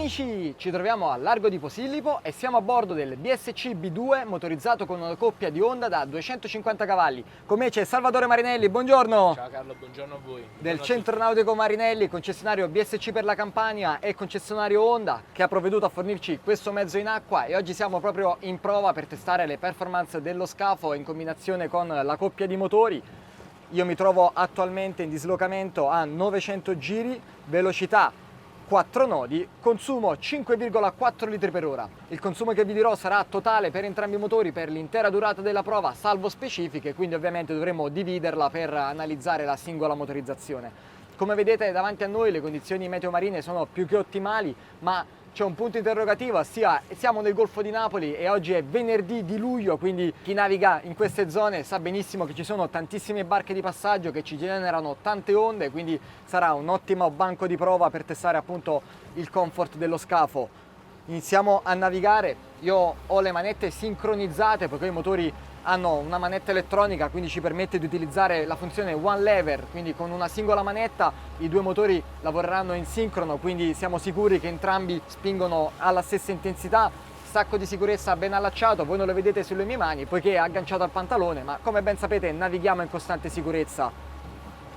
amici, ci troviamo a largo di Posillipo e siamo a bordo del BSC B2 motorizzato con una coppia di Honda da 250 cavalli. Con me c'è Salvatore Marinelli, buongiorno! Ciao Carlo, buongiorno a voi. Del Centro Nautico Marinelli, concessionario BSC per la Campania e concessionario Honda che ha provveduto a fornirci questo mezzo in acqua e oggi siamo proprio in prova per testare le performance dello scafo in combinazione con la coppia di motori. Io mi trovo attualmente in dislocamento a 900 giri, velocità 4 nodi, consumo 5,4 litri per ora. Il consumo che vi dirò sarà totale per entrambi i motori per l'intera durata della prova, salvo specifiche, quindi ovviamente dovremo dividerla per analizzare la singola motorizzazione. Come vedete davanti a noi le condizioni meteo marine sono più che ottimali, ma c'è un punto interrogativo, ossia siamo nel Golfo di Napoli e oggi è venerdì di luglio, quindi chi naviga in queste zone sa benissimo che ci sono tantissime barche di passaggio che ci generano tante onde, quindi sarà un ottimo banco di prova per testare appunto il comfort dello scafo. Iniziamo a navigare, io ho le manette sincronizzate perché i motori hanno una manetta elettronica, quindi ci permette di utilizzare la funzione one lever, quindi con una singola manetta i due motori lavoreranno in sincrono, quindi siamo sicuri che entrambi spingono alla stessa intensità. Sacco di sicurezza ben allacciato, voi non lo vedete sulle mie mani poiché è agganciato al pantalone, ma come ben sapete navighiamo in costante sicurezza.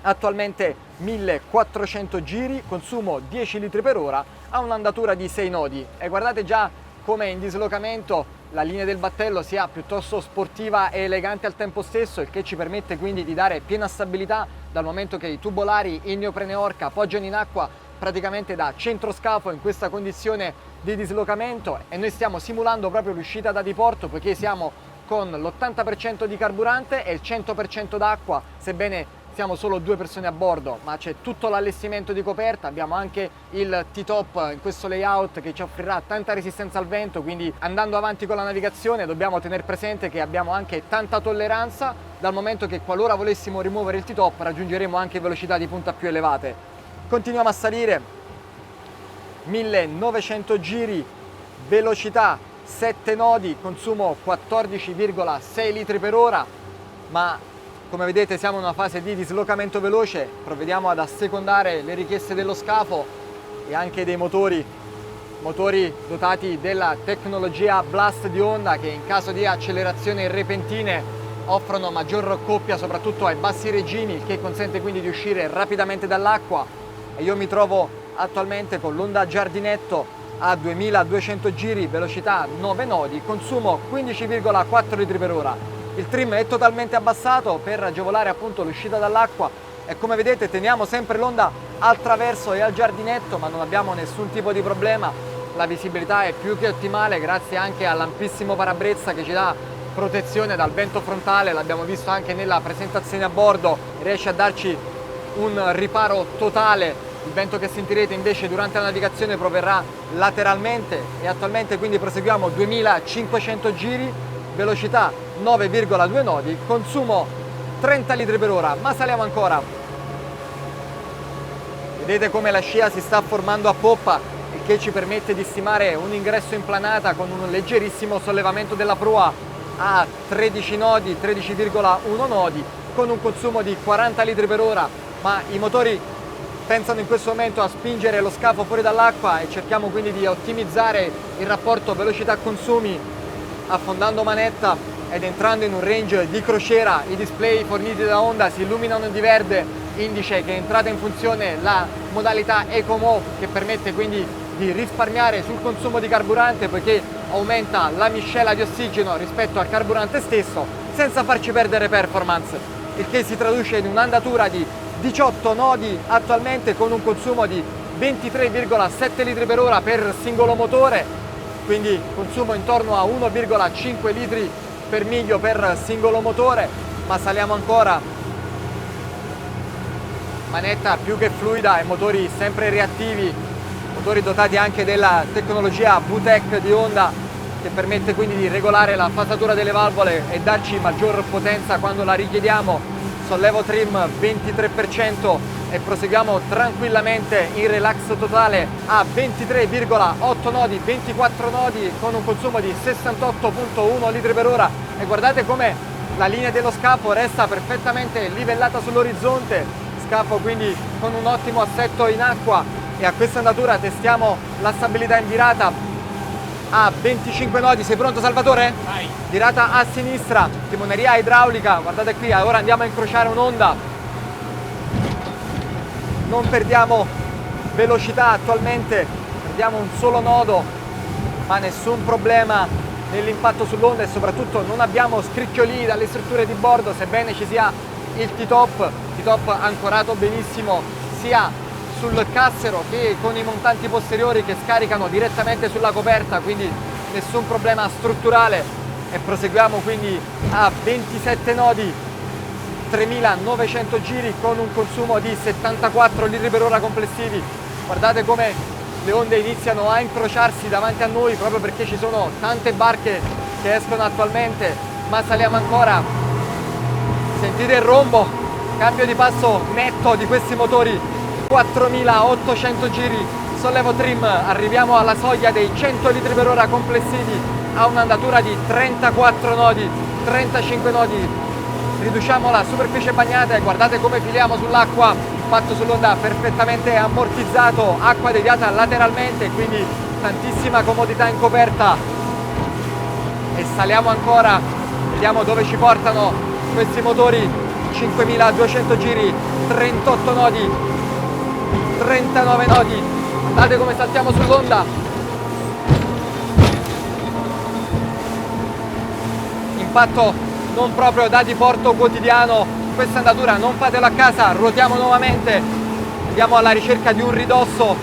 Attualmente 1400 giri, consumo 10 litri per ora, ha un'andatura di 6 nodi e guardate già come in dislocamento la linea del battello sia piuttosto sportiva e elegante al tempo stesso, il che ci permette quindi di dare piena stabilità dal momento che i tubolari in neoprene Orca poggiano in acqua praticamente da centro scafo in questa condizione di dislocamento e noi stiamo simulando proprio l'uscita da diporto poiché siamo con l'80% di carburante e il 100% d'acqua, sebbene siamo solo 2 persone a bordo, ma c'è tutto l'allestimento di coperta, abbiamo anche il T-top in questo layout che ci offrirà tanta resistenza al vento, quindi andando avanti con la navigazione dobbiamo tenere presente che abbiamo anche tanta tolleranza, dal momento che qualora volessimo rimuovere il T-top raggiungeremo anche velocità di punta più elevate. Continuiamo a salire, 1900 giri, velocità 7 nodi, consumo 14,6 litri per ora, ma come vedete siamo in una fase di dislocamento veloce, provvediamo ad assecondare le richieste dello scafo e anche dei motori dotati della tecnologia Blast di Honda che in caso di accelerazioni repentine offrono maggior coppia soprattutto ai bassi regimi, il che consente quindi di uscire rapidamente dall'acqua e io mi trovo attualmente con l'Honda Giardinetto a 2200 giri, velocità 9 nodi, consumo 15,4 litri per ora. Il trim è totalmente abbassato per agevolare appunto l'uscita dall'acqua e come vedete teniamo sempre l'Honda al traverso e al giardinetto, ma non abbiamo nessun tipo di problema. La visibilità è più che ottimale grazie anche all'ampissimo parabrezza che ci dà protezione dal vento frontale, l'abbiamo visto anche nella presentazione a bordo, riesce a darci un riparo totale. Il vento che sentirete invece durante la navigazione proverrà lateralmente e attualmente quindi proseguiamo 2500 giri, velocità 9,2 nodi, consumo 30 litri per ora, ma saliamo ancora. Vedete come la scia si sta formando a poppa, il che ci permette di stimare un ingresso in planata con un leggerissimo sollevamento della prua a 13 nodi, 13,1 nodi, con un consumo di 40 litri per ora, ma i motori pensano in questo momento a spingere lo scafo fuori dall'acqua e cerchiamo quindi di ottimizzare il rapporto velocità-consumi affondando manetta ed entrando in un range di crociera. I display forniti da Honda si illuminano di verde, indice che è entrata in funzione la modalità Eco Mode che permette quindi di risparmiare sul consumo di carburante poiché aumenta la miscela di ossigeno rispetto al carburante stesso senza farci perdere performance, il che si traduce in un'andatura di 18 nodi attualmente con un consumo di 23,7 litri per ora per singolo motore, quindi consumo intorno a 1,5 litri per miglio per singolo motore, ma saliamo ancora, manetta più che fluida e motori sempre reattivi, motori dotati anche della tecnologia VTEC di Honda che permette quindi di regolare la fasatura delle valvole e darci maggior potenza quando la richiediamo. Sollevo trim 23% e proseguiamo tranquillamente in relax totale a 23,8 nodi, 24 nodi con un consumo di 68,1 litri per ora e guardate come la linea dello scafo resta perfettamente livellata sull'orizzonte, scafo quindi con un ottimo assetto in acqua e a questa andatura testiamo la stabilità in virata a 25 nodi. Sei pronto, Salvatore? Vai. Virata a sinistra, timoneria idraulica, guardate qui, ora andiamo a incrociare un'onda, non perdiamo velocità attualmente, perdiamo un solo nodo ma nessun problema nell'impatto sull'onda e soprattutto non abbiamo scricchiolii dalle strutture di bordo, sebbene ci sia il T-top ancorato benissimo sia sul cassero che con i montanti posteriori che scaricano direttamente sulla coperta, quindi nessun problema strutturale, e proseguiamo quindi a 27 nodi, 3900 giri con un consumo di 74 litri per ora complessivi. Guardate come le onde iniziano a incrociarsi davanti a noi proprio perché ci sono tante barche che escono attualmente, ma saliamo ancora. Sentite il rombo, cambio di passo netto di questi motori, 4800 giri, sollevo trim, arriviamo alla soglia dei 100 litri per ora complessivi a un'andatura di 34 nodi, 35 nodi, riduciamo la superficie bagnata e guardate come filiamo sull'acqua, impatto sull'onda perfettamente ammortizzato, acqua deviata lateralmente, quindi tantissima comodità in coperta, e saliamo ancora, vediamo dove ci portano questi motori, 5200 giri, 38 nodi, 39 nodi, guardate come saltiamo sull'onda, impatto non proprio da diporto quotidiano, questa andatura non fatelo a casa, ruotiamo nuovamente, andiamo alla ricerca di un ridosso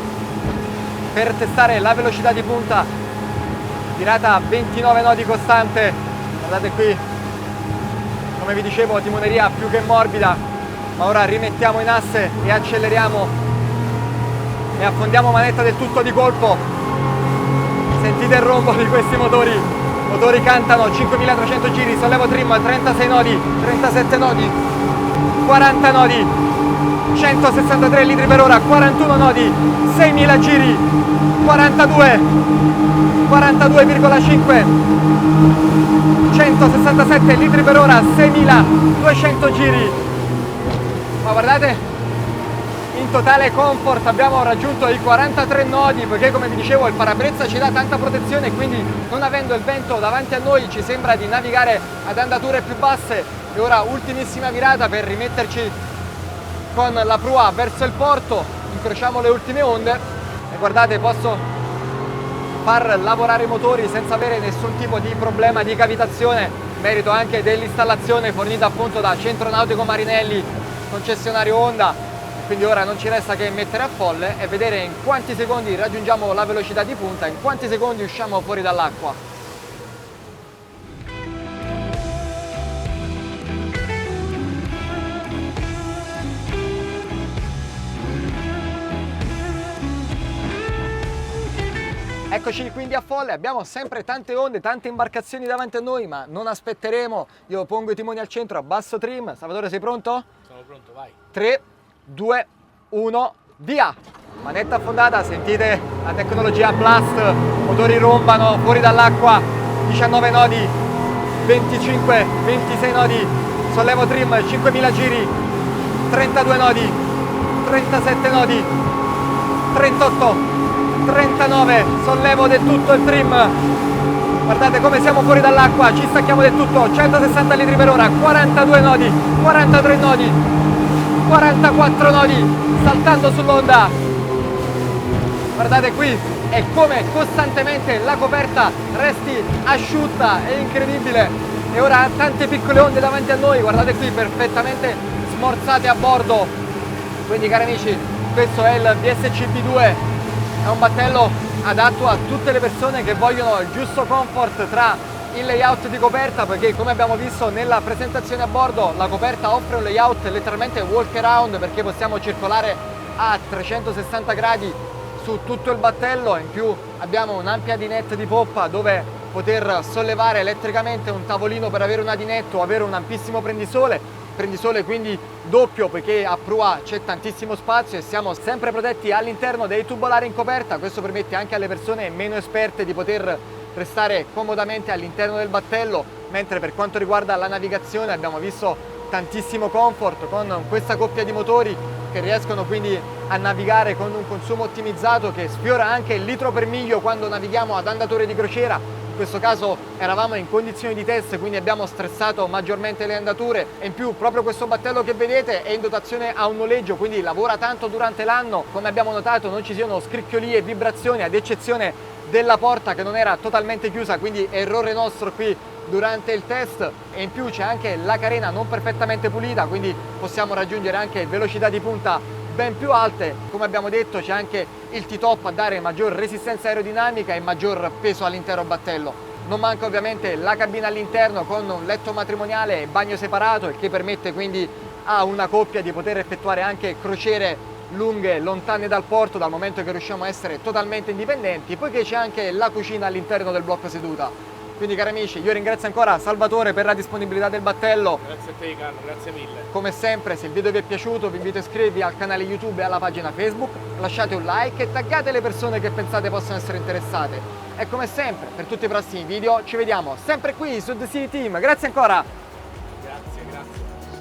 per testare la velocità di punta, virata a 29 nodi costante, guardate qui, come vi dicevo timoneria più che morbida, ma ora rimettiamo in asse e acceleriamo e affondiamo manetta del tutto di colpo, sentite il rombo di questi motori, motori cantano, 5300 giri, sollevo trim, 36 nodi, 37 nodi, 40 nodi, 163 litri per ora, 41 nodi, 6000 giri, 42, 42,5, 167 litri per ora, 6200 giri, ma guardate, in totale comfort abbiamo raggiunto i 43 nodi, perché come vi dicevo il parabrezza ci dà tanta protezione e quindi non avendo il vento davanti a noi ci sembra di navigare ad andature più basse. E ora ultimissima virata per rimetterci con la prua verso il porto, incrociamo le ultime onde e guardate, posso far lavorare i motori senza avere nessun tipo di problema di cavitazione, merito anche dell'installazione fornita appunto da Centro Nautico Marinelli, concessionario Honda. Quindi ora non ci resta che mettere a folle e vedere in quanti secondi raggiungiamo la velocità di punta, in quanti secondi usciamo fuori dall'acqua. Eccoci quindi a folle, abbiamo sempre tante onde, tante imbarcazioni davanti a noi, ma non aspetteremo. Io pongo i timoni al centro, abbasso trim. Salvatore, sei pronto? Sono pronto, vai. 3, 2, 1, via! Manetta affondata, sentite la tecnologia Blast, motori rombano fuori dall'acqua, 19 nodi, 25, 26 nodi, sollevo trim, 5000 giri, 32 nodi, 37 nodi, 38, 39, sollevo del tutto il trim, guardate come siamo fuori dall'acqua, ci stacchiamo del tutto, 160 litri per ora, 42 nodi, 43 nodi, 44 nodi, saltando sull'onda, guardate qui, è come costantemente la coperta resti asciutta, è incredibile, e ora tante piccole onde davanti a noi, guardate qui, perfettamente smorzate a bordo, quindi cari amici, questo è il VSCP2, è un battello adatto a tutte le persone che vogliono il giusto comfort tra il layout di coperta, perché come abbiamo visto nella presentazione a bordo la coperta offre un layout letteralmente walk around, perché possiamo circolare a 360 gradi su tutto il battello, in più abbiamo un'ampia dinette di poppa dove poter sollevare elettricamente un tavolino per avere una dinette o avere un ampissimo prendisole quindi doppio, perché a prua c'è tantissimo spazio e siamo sempre protetti all'interno dei tubolari in coperta. Questo permette anche alle persone meno esperte di poter restare comodamente all'interno del battello, mentre per quanto riguarda la navigazione abbiamo visto tantissimo comfort con questa coppia di motori che riescono quindi a navigare con un consumo ottimizzato che sfiora anche il litro per miglio quando navighiamo ad andature di crociera. In questo caso eravamo in condizioni di test, quindi abbiamo stressato maggiormente le andature, e in più proprio questo battello che vedete è in dotazione a un noleggio, quindi lavora tanto durante l'anno. Come abbiamo notato non ci siano scricchioli e vibrazioni, ad eccezione della porta che non era totalmente chiusa, quindi errore nostro qui durante il test. E in più c'è anche la carena non perfettamente pulita, quindi possiamo raggiungere anche velocità di punta ben più alte. Come abbiamo detto c'è anche il T-top a dare maggior resistenza aerodinamica e maggior peso all'intero battello. Non manca ovviamente la cabina all'interno con un letto matrimoniale e bagno separato, il che permette quindi a una coppia di poter effettuare anche crociere lunghe, lontane dal porto, dal momento che riusciamo a essere totalmente indipendenti, poiché c'è anche la cucina all'interno del blocco seduta. Quindi cari amici, io ringrazio ancora Salvatore per la disponibilità del battello. Grazie a te Carlo, grazie mille. Come sempre, se il video vi è piaciuto vi invito a iscrivervi al canale YouTube e alla pagina Facebook, lasciate un like e taggate le persone che pensate possano essere interessate. E come sempre, per tutti i prossimi video ci vediamo sempre qui su The City Team. Grazie ancora! Grazie.